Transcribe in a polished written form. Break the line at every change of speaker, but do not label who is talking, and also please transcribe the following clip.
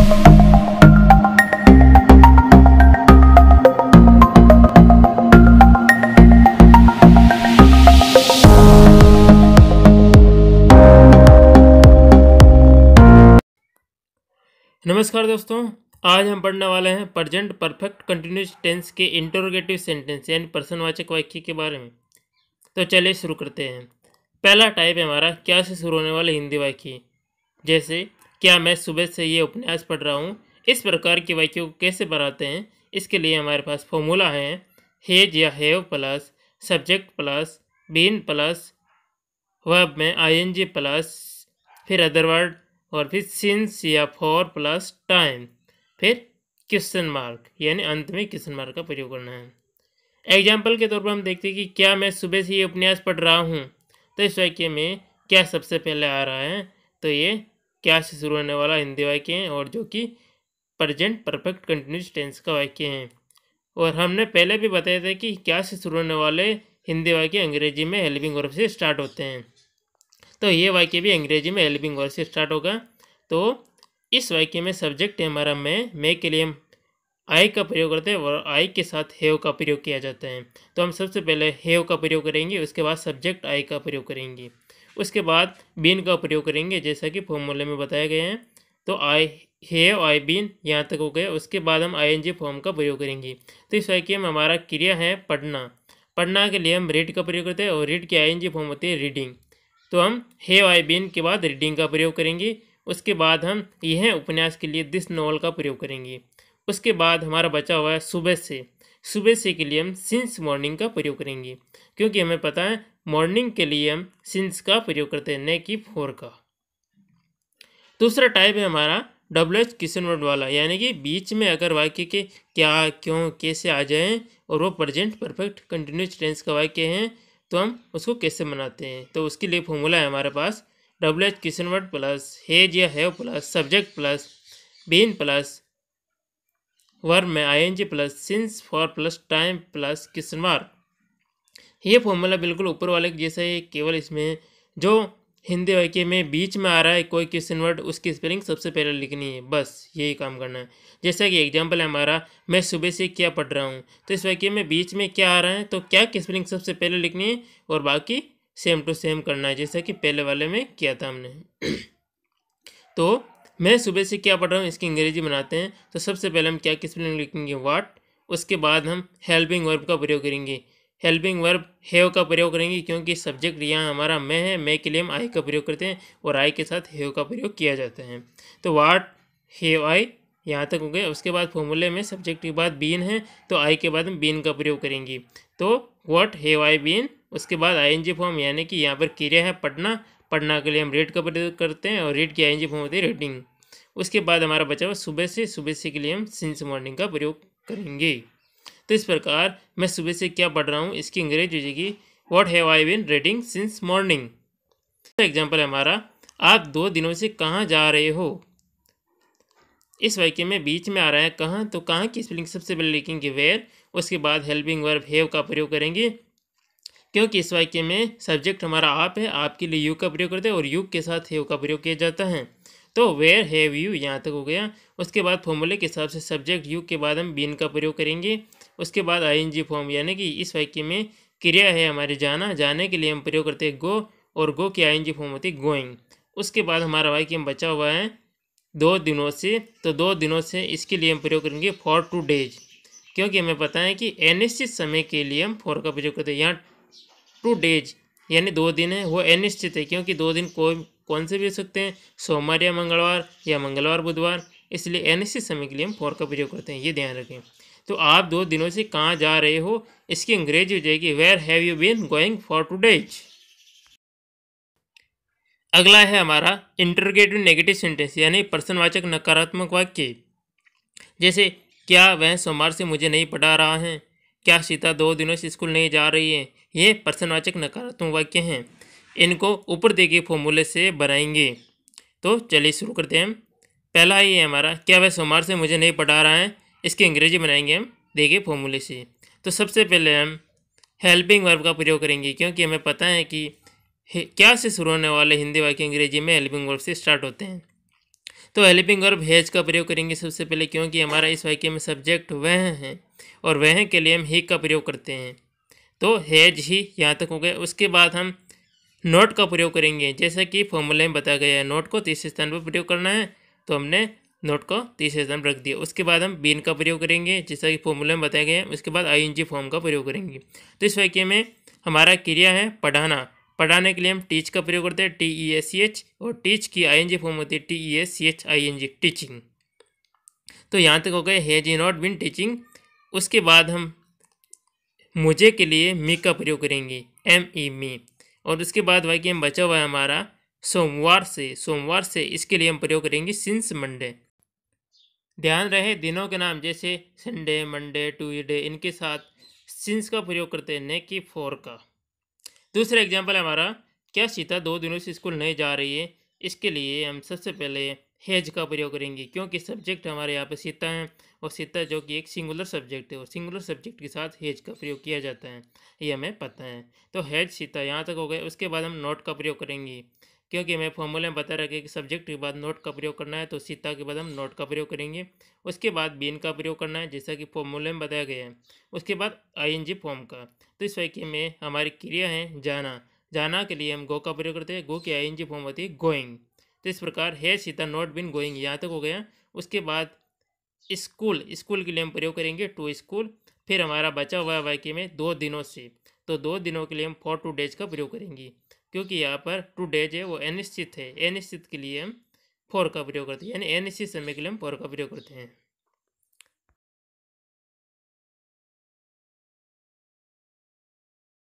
नमस्कार दोस्तों, आज हम पढ़ने वाले हैं प्रेजेंट परफेक्ट कंटिन्यूस टेंस के इंटरोगेटिव सेंटेंस यानी प्रश्नवाचक वाक्य के बारे में। तो चलिए शुरू करते हैं। पहला टाइप है हमारा क्या से शुरू होने वाले हिंदी वाक्य, जैसे क्या मैं सुबह से ये उपन्यास पढ़ रहा हूँ। इस प्रकार के वाक्यों को कैसे बनाते हैं, इसके लिए हमारे पास फॉर्मूला है हैज या have plus subject plus been plus verb में आईएनजी प्लस फिर अदर वर्ड और फिर सिंस या फॉर प्लस टाइम फिर क्वेश्चन मार्क यानी अंत में क्वेश्चन मार्क का प्रयोग करना है। एग्जाम्पल के तौर पर हम देखते हैं कि क्या मैं सुबह से ये उपन्यास पढ़ रहा हूँ। तो इस वाक्य में क्या सबसे पहले आ रहा है, तो ये क्या से शुरू होने वाला हिंदी वाक्य है और जो कि प्रेजेंट परफेक्ट कंटिन्यूस टेंस का वाक्य है। और हमने पहले भी बताया था कि क्या से शुरू होने वाले हिंदी वाक्य अंग्रेजी में हेल्पिंग वर्ब से स्टार्ट होते हैं। तो ये वाक्य भी अंग्रेजी में हेल्पिंग वर्ब से स्टार्ट होगा। तो इस वाक्य में सब्जेक्ट है हमारा मैं के लिए हम आई का प्रयोग करते हैं और आई के साथ हैव का प्रयोग किया जाता है। तो हम सबसे पहले हैव का प्रयोग करेंगे, उसके बाद सब्जेक्ट आई का प्रयोग करेंगे, उसके बाद बीन का प्रयोग करेंगे जैसा कि फॉर्मूले में बताया गया है। तो आई हैव आई बीन यहाँ तक हो गया। उसके बाद हम आईएनजी फॉर्म का प्रयोग करेंगे। तो इस वाक्य में हमारा क्रिया है पढ़ना। पढ़ना के लिए हम रीड का प्रयोग करते हैं और रीड की आईएनजी फॉर्म होती है रीडिंग। तो हम हैव आई बीन के बाद रीडिंग का प्रयोग करेंगे। उसके बाद हम यह उपन्यास के लिए दिस नॉवल का प्रयोग करेंगे। उसके बाद हमारा बचा हुआ है सुबह से। सुबह से के लिए हम सिंस मॉर्निंग का प्रयोग करेंगे, क्योंकि हमें पता है मॉर्निंग के लिए हम सिंस का प्रयोग करते हैं, न कि फॉर का। दूसरा टाइप है हमारा WH क्वेश्चन वर्ड वाला, यानी कि बीच में अगर वाक्य के क्या क्यों कैसे आ जाएं और वो प्रेजेंट परफेक्ट कंटिन्यूस टेंस का वाक्य है तो हम उसको कैसे बनाते हैं। तो उसके लिए फॉर्मूला है हमारे पास WH question word plus has या have plus subject plus been plus verb में ING plus since for plus time plus question mark. ये फॉर्मूला बिल्कुल ऊपर वाले के जैसा है, केवल इसमें जो हिंदी वाक्य में बीच में आ रहा है कोई क्वेश्चन वर्ड, उसकी स्पेलिंग सबसे पहले लिखनी है, बस यही काम करना है। जैसा कि एग्जांपल है हमारा मैं सुबह से क्या पढ़ रहा हूँ। तो इस वाक्य में बीच में क्या आ रहा है तो क्या की स्पेलिंग सबसे पहले लिखनी है और बाकी सेम टू सेम करना है, जैसा कि पहले वाले में किया था हमने। तो मैं सुबह से क्या पढ़ रहा हूँ इसकी अंग्रेजी बनाते हैं। तो सबसे पहले हम क्या की स्पेलिंग लिखेंगे वाट। उसके बाद हम हेल्पिंग वर्ब का प्रयोग करेंगे। हेल्पिंग वर्ब हैव का प्रयोग करेंगे, क्योंकि सब्जेक्ट यहाँ हमारा मैं है, मैं के लिए हम आई का प्रयोग करते हैं और आई के साथ हैव का प्रयोग किया जाता है। तो वाट हैव आई यहाँ तक हो गया। उसके बाद फॉर्मूले में सब्जेक्ट के बाद बीन है तो आई के बाद हम बीन का प्रयोग करेंगे। तो व्हाट हैव आई बीन, उसके बाद आईएनजी फॉर्म यानी कि यहाँ पर क्रिया है पढ़ना। पढ़ना के लिए हम रीड का प्रयोग करते हैं और रीड की आईएनजी फॉर्म होती है रीडिंग। उसके बाद हमारा बचा हुआ सुबह से के लिए हम सिंस मॉर्निंग का प्रयोग करेंगे। तो इस प्रकार मैं सुबह से क्या पढ़ रहा हूँ इसकी अंग्रेजी हो जाएगी what have I been reading since morning. Example है हमारा आप 2 दिनों से कहाँ जा रहे हो। इस वाक्य में बीच में आ रहा है कहाँ, तो कहाँ की स्पेलिंग सबसे पहले लिखेंगे वेयर। उसके बाद हेल्पिंग वर्ब हैव का प्रयोग करेंगे, क्योंकि इस वाक्य में सब्जेक्ट हमारा आप है, आपके लिए यू का प्रयोग करते हैं और यू के साथ हैव का प्रयोग किया जाता है। तो वेयर हैव यू यहाँ तक हो गया। उसके बाद फॉर्मूले के हिसाब से सब्जेक्ट यू के बाद हम बीन का प्रयोग करेंगे। उसके बाद आईएनजी फॉर्म, यानी कि इस वाक्य में क्रिया है हमारे जाना, जाने के लिए हम प्रयोग करते हैं गो और गो की आईएनजी फॉर्म होती है गोइंग। उसके बाद हमारा वाक्य में बचा हुआ है 2 दिनों से। तो 2 दिनों से इसके लिए हम प्रयोग करेंगे फॉर 2 डेज, क्योंकि हमें पता है कि अनिश्चित समय के लिए हम फॉर का प्रयोग करते हैं। यहाँ 2 डेज यानी 2 दिन है वो अनिश्चित है, क्योंकि 2 दिन कौन से भी हो सकते हैं, सोमवार या मंगलवार बुधवार, इसलिए अनिश्चित समय के लिए हम फॉर का प्रयोग करते हैं, ये ध्यान रखें। तो आप 2 दिनों से कहाँ जा रहे हो इसकी अंग्रेजी हो जाएगी where have you been going for 2 days. अगला है हमारा इंटरोगेटिव नेगेटिव सेंटेंस यानी प्रश्नवाचक नकारात्मक वाक्य, जैसे क्या वह सोमवार से मुझे नहीं पढ़ा रहा है, क्या सीता 2 दिनों से स्कूल नहीं जा रही है। ये प्रश्नवाचक नकारात्मक वाक्य हैं। इनको ऊपर दिए फॉर्मूले से बनाएंगे। तो चलिए शुरू करते हैं हम। पहला ये हमारा क्या वह सोमवार से मुझे नहीं पढ़ा रहा है, इसकी अंग्रेजी बनाएंगे हम देखिए फॉर्मूले से। तो सबसे पहले हम हेल्पिंग वर्ब का प्रयोग करेंगे, क्योंकि हमें पता है कि क्या से शुरू होने वाले हिंदी वाक्य अंग्रेजी में हेल्पिंग वर्ब से स्टार्ट होते हैं। तो हेल्पिंग वर्ब हैज का प्रयोग करेंगे सबसे पहले, क्योंकि हमारा इस वाक्य में सब्जेक्ट वह हैं और वह के लिए हम ही का प्रयोग करते हैं। तो हैज ही यहाँ तक हो गया। उसके बाद हम नोट का प्रयोग करेंगे, जैसा कि फॉर्मूले में बताया गया है। नोट को तीसरे स्थान पर प्रयोग करना है, तो हमने नोट को तीसरे स्थान पर रख दिया। उसके बाद हम बीन का प्रयोग करेंगे, जैसा कि फॉर्मूले में बताया गया है। उसके बाद आईएनजी फॉर्म का प्रयोग करेंगे। तो इस वाक्य में हमारा क्रिया है पढ़ाना। पढ़ाने के लिए हम टीच का प्रयोग करते हैं, TEACH, और टीच की आईएनजी फॉर्म होती है TEACHING, टीचिंग। तो यहाँ तक हो गए has he not been teaching. उसके बाद हम मुझे के लिए मी का प्रयोग करेंगे, ME, मी। और उसके बाद वाक्य में बचा हुआ है हमारा सोमवार से इसके लिए हम प्रयोग करेंगे सिंस मंडे। ध्यान रहे दिनों के नाम जैसे संडे, मंडे, ट्यूसडे, इनके साथ सिंस का प्रयोग करते हैं, न कि फॉर का। दूसरा एग्जाम्पल है हमारा, क्या सीता 2 दिनों से स्कूल नहीं जा रही है। इसके लिए हम सबसे पहले हैज का प्रयोग करेंगे, क्योंकि सब्जेक्ट हमारे यहाँ पे सीता है, और सीता जो कि एक सिंगुलर सब्जेक्ट है, और सिंगुलर सब्जेक्ट के साथ हैज का प्रयोग किया जाता है, ये हमें पता है। तो हैज सीता यहाँ तक हो गए। उसके बाद हम नोट का प्रयोग करेंगे, क्योंकि हमें फॉर्मूले में बता रखे कि सब्जेक्ट के बाद नोट का प्रयोग करना है, तो सीता के बाद हम नोट का प्रयोग करेंगे। उसके बाद बीन का प्रयोग करना है, जैसा कि फॉर्मूले में बताया गया है। उसके बाद आईएनजी फॉर्म का। तो इस वाक्य में हमारी क्रिया है जाना। जाना के लिए हम गो का प्रयोग करते हैं, गो की आईएनजी फॉर्म होती है गोइंग। तो इस प्रकार है सीता नॉट बिन गोइंग, यहाँ तक हो गया। उसके बाद स्कूल के लिए हम प्रयोग करेंगे टू स्कूल। फिर हमारा बचा हुआ वाक्य में 2 दिनों से, तो 2 दिनों के लिए हम फॉर 2 डेज का प्रयोग करेंगे, क्योंकि यहाँ पर 2 डेज है वो अनिश्चित है। अनिश्चित के लिए हम फॉर का प्रयोग करते हैं, यानी अनिश्चित समय के लिए हम फॉर का प्रयोग करते हैं।